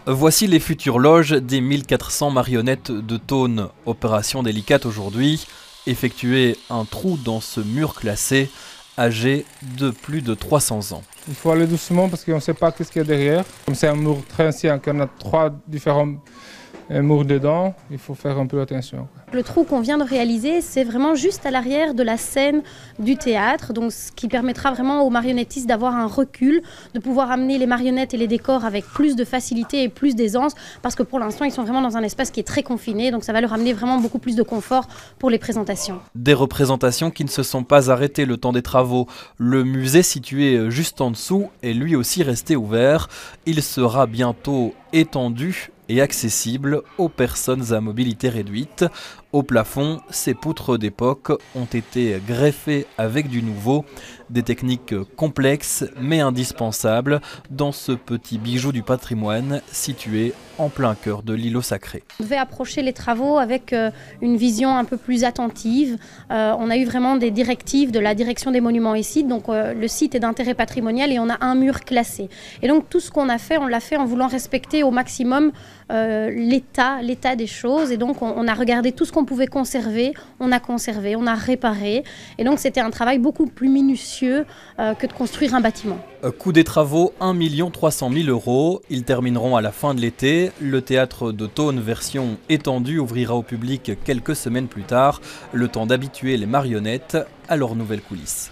Voici les futures loges des 1400 marionnettes de Thônes. Opération délicate aujourd'hui, effectuer un trou dans ce mur classé, âgé de plus de 300 ans. Il faut aller doucement parce qu'on ne sait pas ce qu'il y a derrière. Comme c'est un mur très ancien, qu'on a 3 différents murs dedans, il faut faire un peu attention. Le trou qu'on vient de réaliser, c'est vraiment juste à l'arrière de la scène du théâtre, donc ce qui permettra vraiment aux marionnettistes d'avoir un recul, de pouvoir amener les marionnettes et les décors avec plus de facilité et plus d'aisance, parce que pour l'instant, ils sont vraiment dans un espace qui est très confiné, donc ça va leur amener vraiment beaucoup plus de confort pour les présentations. Des représentations qui ne se sont pas arrêtées le temps des travaux. Le musée situé juste en dessous est lui aussi resté ouvert. Il sera bientôt étendu et accessible aux personnes à mobilité réduite. Au plafond, ces poutres d'époque ont été greffées avec du nouveau, des techniques complexes mais indispensables dans ce petit bijou du patrimoine situé en plein cœur de l'îlot sacré. On devait approcher les travaux avec une vision un peu plus attentive. On a eu vraiment des directives de la direction des monuments et sites, donc le site est d'intérêt patrimonial et on a un mur classé. Et donc tout ce qu'on a fait, on l'a fait en voulant respecter au maximum l'état des choses, et donc on a regardé tout ce qu'on pouvait conserver, on a réparé, et donc c'était un travail beaucoup plus minutieux que de construire un bâtiment. Coût des travaux 1 300 000 €. Ils termineront à la fin de l'été. Le théâtre de Thônes version étendue ouvrira au public quelques semaines plus tard, le temps d'habituer les marionnettes à leurs nouvelles coulisses.